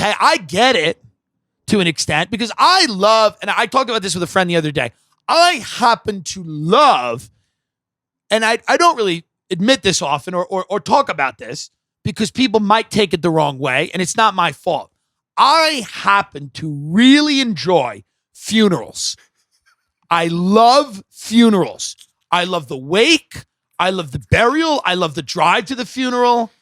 okay, I get it to an extent because I love, and I talked about this with a friend the other day, I happen to love, and I don't really admit this often or talk about this because people might take it the wrong way, and it's not my fault. I happen to really enjoy funerals. I love funerals. I love the wake. I love the burial. I love the drive to the funeral.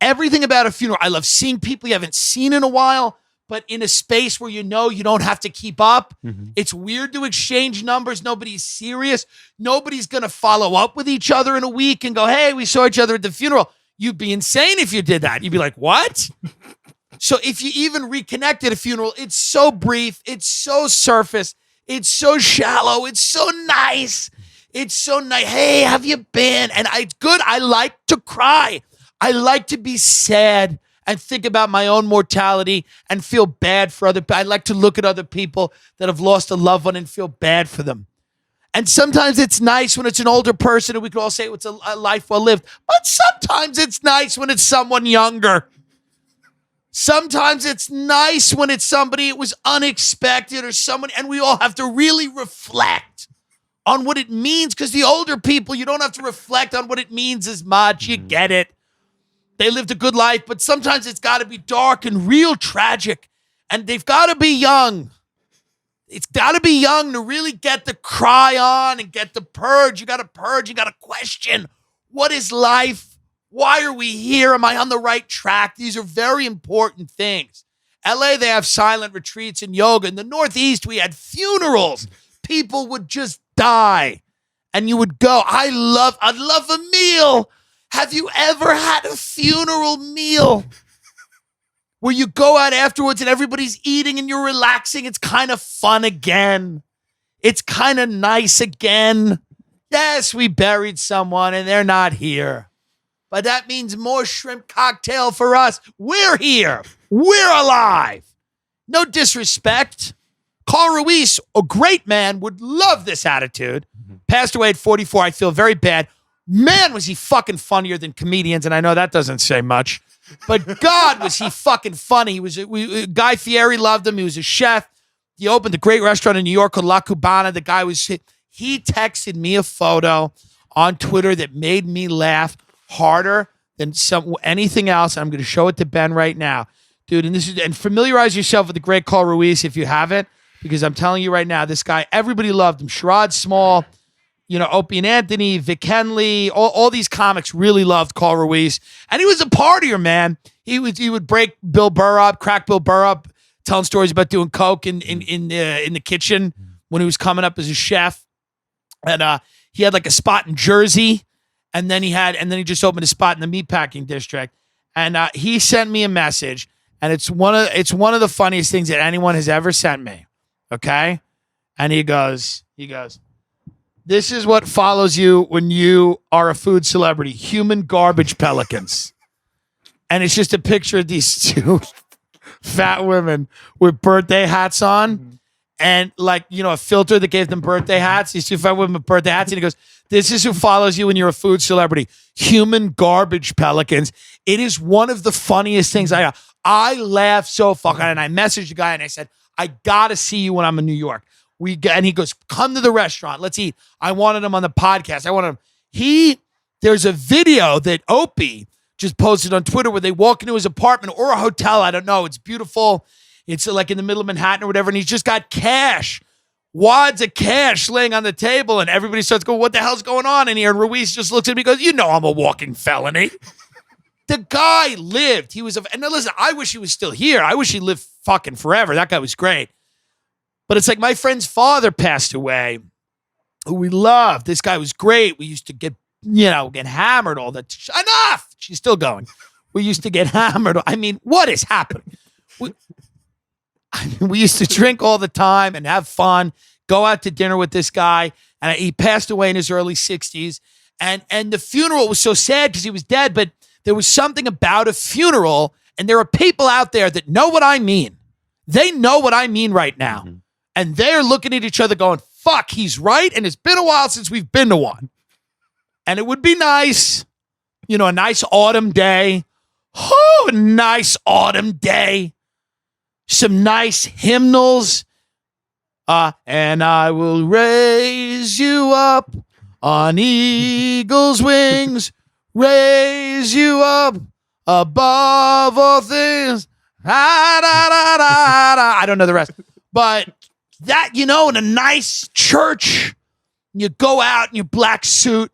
Everything about a funeral. I love seeing people you haven't seen in a while, but in a space where you know you don't have to keep up. Mm-hmm. It's weird to exchange numbers. Nobody's serious. Nobody's going to follow up with each other in a week and go, hey, we saw each other at the funeral. You'd be insane if you did that. You'd be like, what? So if you even reconnect at a funeral, it's so brief. It's so surface. It's so shallow. It's so nice. It's so nice. Hey, have you been? And it's good. I like to cry. I like to be sad and think about my own mortality and feel bad for other people. I like to look at other people that have lost a loved one and feel bad for them. And sometimes it's nice when it's an older person and we could all say it's a life well lived. But sometimes it's nice when it's someone younger. Sometimes it's nice when it's somebody it was unexpected or someone, and we all have to really reflect on what it means because the older people, you don't have to reflect on what it means as much. You get it. They lived a good life, but sometimes it's got to be dark and real tragic, and they've got to be young. It's got to be young to really get the cry on and get the purge. You got to purge. You got to question, what is life? Why are we here? Am I on the right track? These are very important things. LA, they have silent retreats and yoga. In the Northeast, we had funerals. People would just die. And you would go, I'd love a meal. Have you ever had a funeral meal where you go out afterwards and everybody's eating and you're relaxing? It's kind of fun again. It's kind of nice again. Yes, we buried someone and they're not here. But that means more shrimp cocktail for us. We're here. We're alive. No disrespect. Carl Ruiz, a great man, would love this attitude. Passed away at 44. I feel very bad. Man, was he fucking funnier than comedians, and I know that doesn't say much. But God, was he fucking funny. Guy Fieri loved him. He was a chef. He opened a great restaurant in New York called La Cubana. The guy he texted me a photo on Twitter that made me laugh harder than anything else. I'm going to show it to Ben right now, dude. And familiarize yourself with the great Carl Ruiz if you haven't, because I'm telling you right now, this guy, everybody loved him. Sherrod Small, Opie and Anthony, Vic Henley, all these comics really loved Carl Ruiz, and he was a partier, man. He would break Bill Burr up, crack Bill Burr up, telling stories about doing coke in the kitchen when he was coming up as a chef, and he had like a spot in Jersey. And then he just opened a spot in the meatpacking district. And he sent me a message, and it's one of the funniest things that anyone has ever sent me. Okay? And he goes, this is what follows you when you are a food celebrity. Human garbage pelicans. And it's just a picture of these two fat women with birthday hats on. And a filter that gave them birthday hats. These two fat women with birthday hats. And he goes, this is who follows you when you're a food celebrity. Human garbage pelicans. It is one of the funniest things I laugh so fucking. And I messaged the guy and I said, I got to see you when I'm in New York. And he goes, come to the restaurant. Let's eat. I wanted him on the podcast. There's a video that Opie just posted on Twitter where they walk into his apartment or a hotel. I don't know. It's beautiful. It's like in the middle of Manhattan or whatever. And he's just got cash, wads of cash laying on the table. And everybody starts going, what the hell's going on in here? And Ruiz just looks at me and goes, I'm a walking felony. The guy lived. And now listen, I wish he was still here. I wish he lived fucking forever. That guy was great. But it's like my friend's father passed away, who we loved. This guy was great. We used to get hammered all the time. Enough! She's still going. We used to get hammered. I mean, what is happening? We used to drink all the time and have fun, go out to dinner with this guy. And he passed away in his early 60s. And the funeral was so sad because he was dead, but there was something about a funeral. And there are people out there that know what I mean. They know what I mean right now. Mm-hmm. And they're looking at each other going, fuck, he's right. And it's been a while since we've been to one. And it would be nice, a nice autumn day. Oh, a nice autumn day. some nice hymnals. And I will raise you up on eagle's wings, raise you up above all things. I don't know the rest. But that, in a nice church, you go out in your black suit,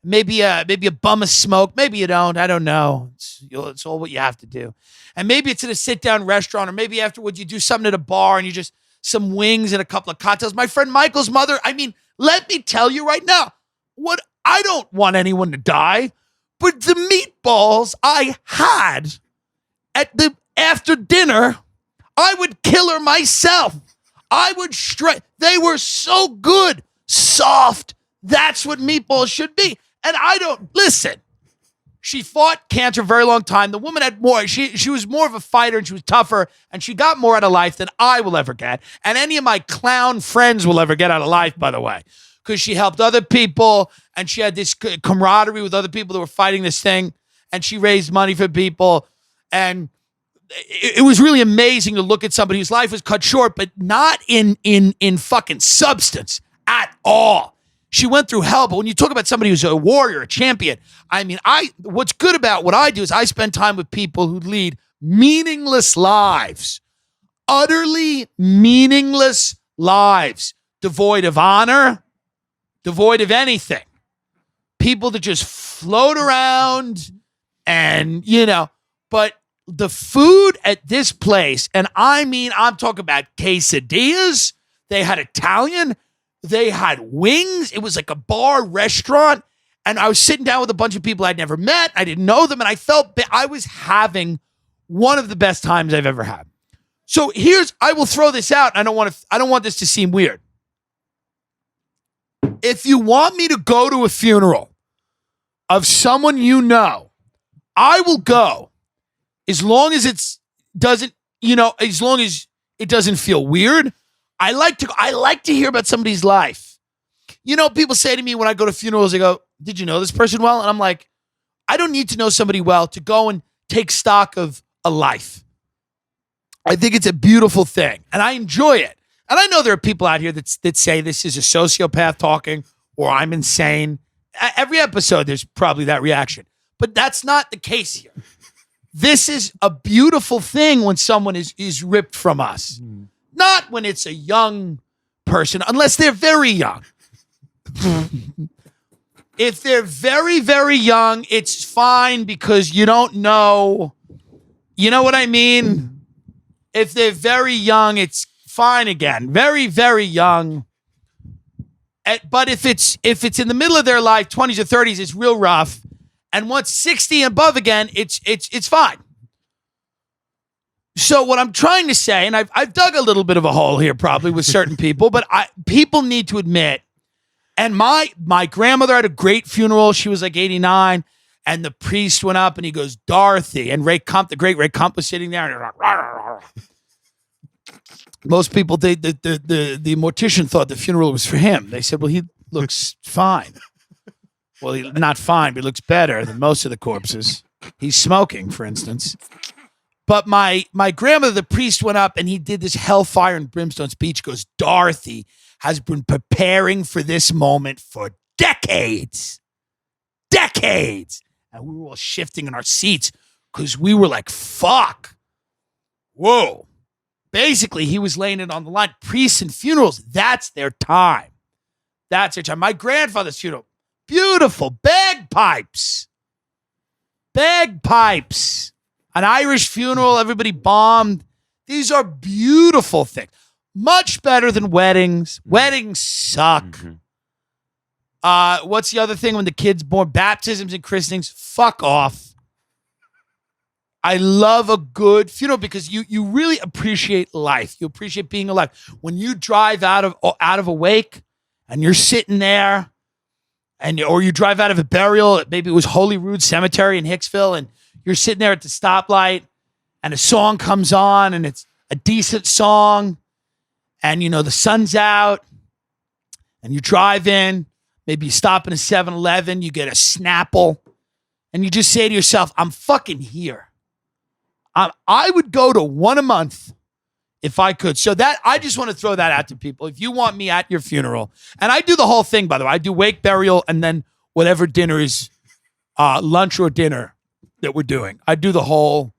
maybe a bum of smoke. Maybe you don't. I don't know. It's all what you have to do. And maybe it's at a sit-down restaurant, or maybe afterwards you do something at a bar and you just some wings and a couple of cocktails. My friend Michael's mother, let me tell you right now, I don't want anyone to die, but the meatballs I had after dinner, I would kill her myself. I would they were so good, soft. That's what meatballs should be. And listen. She fought cancer a very long time. The woman had more. She was more of a fighter, and she was tougher, and she got more out of life than I will ever get, and any of my clown friends will ever get out of life, by the way, because she helped other people, and she had this camaraderie with other people that were fighting this thing, and she raised money for people, and it was really amazing to look at somebody whose life was cut short, but not in fucking substance at all. She went through hell, but when you talk about somebody who's a warrior, a champion, what's good about what I do is I spend time with people who lead meaningless lives, utterly meaningless lives, devoid of honor, devoid of anything. People that just float around and, but the food at this place, and I'm talking about quesadillas. They had Italian. They had wings. It was like a bar restaurant. And I was sitting down with a bunch of people I'd never met. I didn't know them. And I felt I was having one of the best times I've ever had. So I will throw this out. I don't want this to seem weird. If you want me to go to a funeral of someone I will go as long as as long as it doesn't feel weird. I like to hear about somebody's life. People say to me when I go to funerals, they go, "Did you know this person well?" And I'm like, I don't need to know somebody well to go and take stock of a life. I think it's a beautiful thing, and I enjoy it. And I know there are people out here that say this is a sociopath talking, or I'm insane. Every episode, there's probably that reaction. But that's not the case here. This is a beautiful thing when someone is ripped from us. Not when it's a young person, unless they're very young. If they're very, very young, it's fine because you don't know. You know what I mean? If they're very young, it's fine again. Very, very young. But if it's in the middle of their life, 20s or 30s, it's real rough. And once 60 and above again, it's fine. So what I'm trying to say, and I've dug a little bit of a hole here probably with certain people, but people need to admit, and my grandmother had a great funeral. She was like 89, and the priest went up and he goes, "Dorothy," and Ray Kump, the great Ray Kump, was sitting there, and like, rah, rah, rah. Most people, the mortician thought the funeral was for him. They said, "Well, he looks fine." Well, he's not fine, but he looks better than most of the corpses. He's smoking, for instance. But my grandmother, the priest, went up and he did this hellfire and brimstone speech. Goes, "Dorothy has been preparing for this moment for decades. Decades." And we were all shifting in our seats because we were like, fuck. Whoa. Basically, he was laying it on the line. Priests and funerals, that's their time. That's their time. My grandfather's funeral, beautiful. Bagpipes. Bagpipes. An Irish funeral, everybody bombed. These are beautiful things. Much better than weddings. Weddings suck. What's the other thing when the kid's born? Baptisms and christenings. Fuck off. I love a good funeral because you really appreciate life. You appreciate being alive. When you drive out of a wake and you're sitting there, or you drive out of a burial, maybe it was Holyrood Cemetery in Hicksville, and you're sitting there at the stoplight and a song comes on and it's a decent song and, the sun's out and you drive in, maybe you stop in a 7-Eleven, you get a Snapple and you just say to yourself, I'm fucking here. I would go to one a month if I could. So that I just want to throw that out to people. If you want me at your funeral, and I do the whole thing, by the way, I do wake, burial, and then whatever dinner is, lunch or dinner that we're doing. I do the whole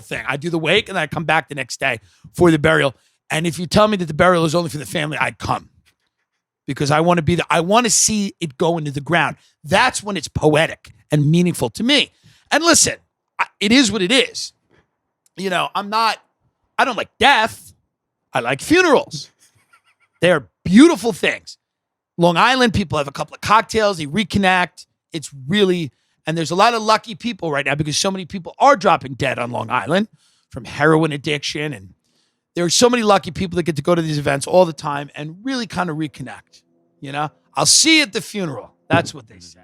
thing. I do the wake, and then I come back the next day for the burial. And if you tell me that the burial is only for the family, I'd come because I want to be I want to see it go into the ground. That's when it's poetic and meaningful to me. And listen, it is what it is. You know, I don't like death. I like funerals. They're beautiful things. Long Island, people have a couple of cocktails, they reconnect. It's really, and there's a lot of lucky people right now because so many people are dropping dead on Long Island from heroin addiction. And there are so many lucky people that get to go to these events all the time and really kind of reconnect. You know, I'll see you at the funeral. That's what they say.